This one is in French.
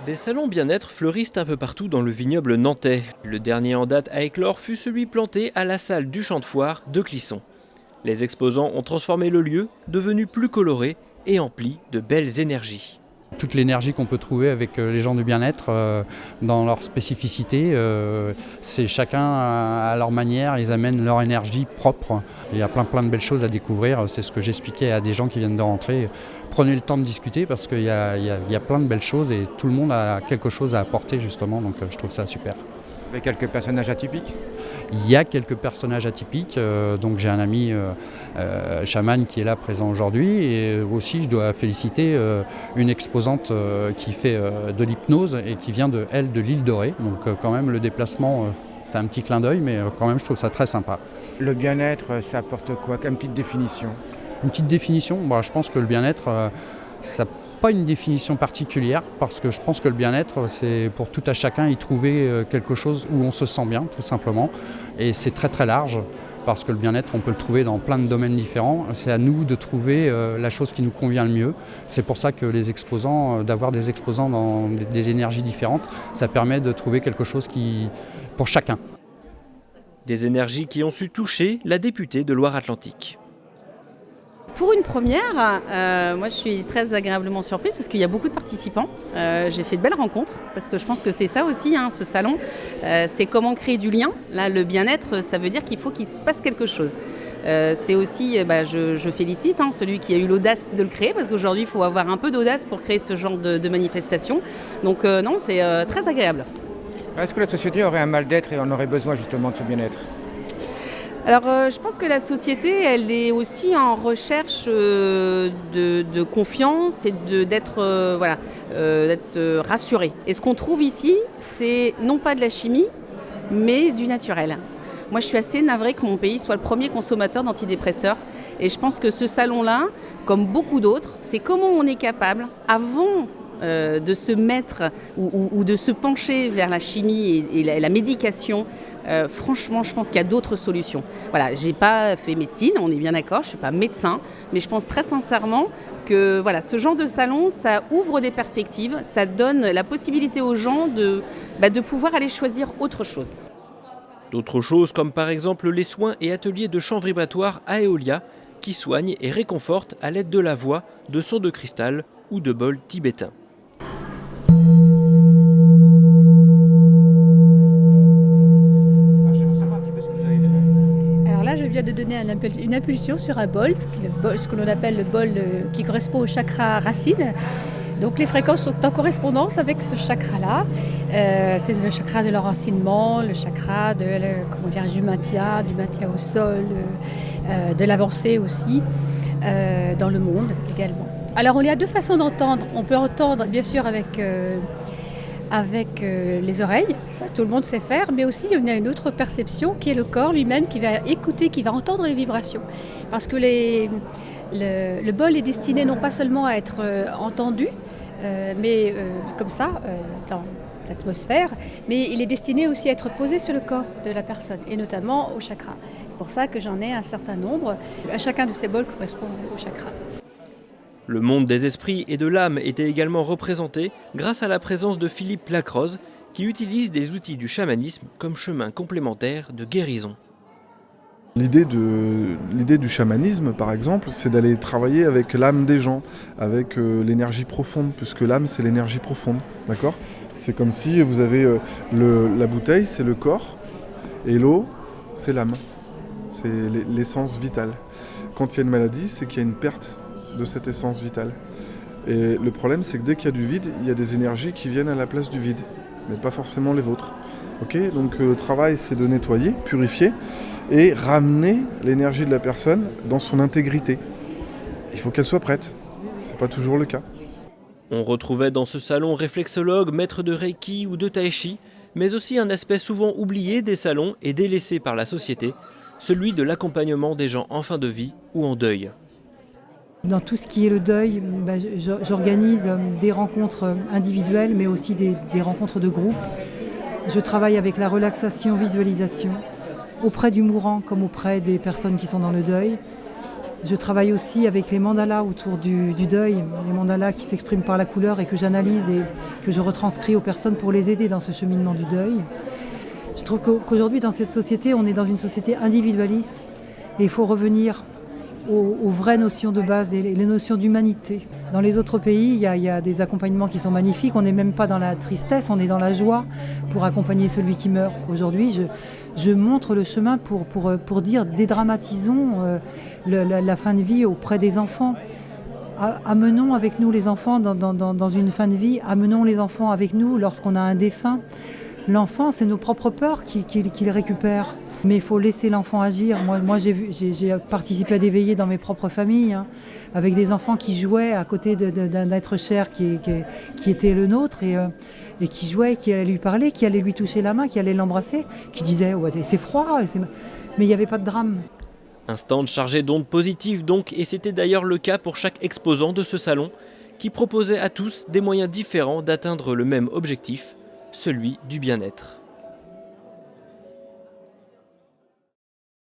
Des salons bien-être fleurissent un peu partout dans le vignoble nantais. Le dernier en date à éclore fut celui planté à la salle du Champ de Foire de Clisson. Les exposants ont transformé le lieu, devenu plus coloré et empli de belles énergies. Toute l'énergie qu'on peut trouver avec les gens du bien-être dans leur spécificité, c'est chacun à leur manière, ils amènent leur énergie propre. Il y a plein de belles choses à découvrir, c'est ce que j'expliquais à des gens qui viennent de rentrer. Prenez le temps de discuter parce qu'il y a plein de belles choses et tout le monde a quelque chose à apporter justement, donc je trouve ça super. Avec quelques personnages atypiques ? Il y a quelques personnages atypiques, donc j'ai un ami chaman qui est là présent aujourd'hui et aussi je dois féliciter une exposante qui fait de l'hypnose et qui vient de l'île de Ré, donc quand même le déplacement c'est un petit clin d'œil mais quand même je trouve ça très sympa. Le bien-être, ça apporte quoi comme petite définition ? Une petite définition, je pense que le bien-être, ça pas une définition particulière parce que je pense que le bien-être c'est pour tout à chacun y trouver quelque chose où on se sent bien tout simplement et c'est très large parce que le bien-être on peut le trouver dans plein de domaines différents, c'est à nous de trouver la chose qui nous convient le mieux. C'est pour ça que les exposants, d'avoir des exposants dans des énergies différentes, ça permet de trouver quelque chose qui pour chacun. Des énergies qui ont su toucher la députée de Loire-Atlantique. Pour une première, moi je suis très agréablement surprise parce qu'il y a beaucoup de participants. J'ai fait de belles rencontres parce que je pense que c'est ça aussi, ce salon. C'est comment créer du lien. Là, le bien-être, ça veut dire qu'il faut qu'il se passe quelque chose. C'est aussi, je félicite celui qui a eu l'audace de le créer parce qu'aujourd'hui il faut avoir un peu d'audace pour créer ce genre de manifestation. Donc non, c'est très agréable. Est-ce que la société aurait un mal d'être et on aurait besoin justement de ce bien-être ? Alors je pense que la société, elle est aussi en recherche de confiance et d'être rassurée. Et ce qu'on trouve ici, c'est non pas de la chimie, mais du naturel. Moi, je suis assez navrée que mon pays soit le premier consommateur d'antidépresseurs. Et je pense que ce salon-là, comme beaucoup d'autres, c'est comment on est capable, avant de se mettre ou de se pencher vers la chimie et la médication. Franchement, je pense qu'il y a d'autres solutions. Voilà, j'ai pas fait médecine, on est bien d'accord, je suis pas médecin, mais je pense très sincèrement que ce genre de salon, ça ouvre des perspectives, ça donne la possibilité aux gens de pouvoir aller choisir autre chose. D'autres choses comme par exemple les soins et ateliers de chant vibratoire à Eolia qui soignent et réconfortent à l'aide de la voix, de sons de cristal ou de bols tibétains. Je viens de donner une impulsion sur un bol, ce que l'on appelle le bol qui correspond au chakra racine. Donc les fréquences sont en correspondance avec ce chakra-là. C'est le chakra de l'enracinement, le chakra du maintien au sol, de l'avancée aussi dans le monde également. Alors il y a deux façons d'entendre. On peut entendre bien sûr avec les oreilles, ça tout le monde sait faire, mais aussi il y a une autre perception qui est le corps lui-même qui va écouter, qui va entendre les vibrations. Parce que le bol est destiné non pas seulement à être entendu, mais comme ça, dans l'atmosphère, mais il est destiné aussi à être posé sur le corps de la personne, et notamment au chakra. C'est pour ça que j'en ai un certain nombre. Chacun de ces bols correspond au chakra. Le monde des esprits et de l'âme était également représenté grâce à la présence de Philippe Lacroze qui utilise des outils du chamanisme comme chemin complémentaire de guérison. L'idée du chamanisme, par exemple, c'est d'aller travailler avec l'âme des gens, avec l'énergie profonde, puisque l'âme, c'est l'énergie profonde, d'accord ? C'est comme si vous avez la bouteille, c'est le corps, et l'eau, c'est l'âme, c'est l'essence vitale. Quand il y a une maladie, c'est qu'il y a une perte de cette essence vitale. Et le problème, c'est que dès qu'il y a du vide, il y a des énergies qui viennent à la place du vide, mais pas forcément les vôtres. Okay, donc le travail, c'est de nettoyer, purifier et ramener l'énergie de la personne dans son intégrité. Il faut qu'elle soit prête. C'est pas toujours le cas. On retrouvait dans ce salon réflexologues, maîtres de Reiki ou de Tai Chi, mais aussi un aspect souvent oublié des salons et délaissé par la société, celui de l'accompagnement des gens en fin de vie ou en deuil. Dans tout ce qui est le deuil, j'organise des rencontres individuelles, mais aussi des rencontres de groupe. Je travaille avec la relaxation, visualisation, auprès du mourant comme auprès des personnes qui sont dans le deuil. Je travaille aussi avec les mandalas autour du deuil, les mandalas qui s'expriment par la couleur et que j'analyse et que je retranscris aux personnes pour les aider dans ce cheminement du deuil. Je trouve qu'aujourd'hui, dans cette société, on est dans une société individualiste et il faut revenir aux vraies notions de base et les notions d'humanité. Dans les autres pays, il y a des accompagnements qui sont magnifiques. On n'est même pas dans la tristesse, on est dans la joie pour accompagner celui qui meurt. Aujourd'hui, je montre le chemin pour dire dédramatisons la fin de vie auprès des enfants. Amenons avec nous les enfants dans une fin de vie, amenons les enfants avec nous lorsqu'on a un défunt. L'enfant, c'est nos propres peurs qu'il récupère. Mais il faut laisser l'enfant agir. Moi j'ai participé à des veillées dans mes propres familles, avec des enfants qui jouaient à côté d'un être cher qui était le nôtre et qui jouait, qui allait lui parler, qui allait lui toucher la main, qui allait l'embrasser, qui disait ouais, c'est froid, mais il n'y avait pas de drame. Un stand chargé d'ondes positives donc, et c'était d'ailleurs le cas pour chaque exposant de ce salon, qui proposait à tous des moyens différents d'atteindre le même objectif, celui du bien-être.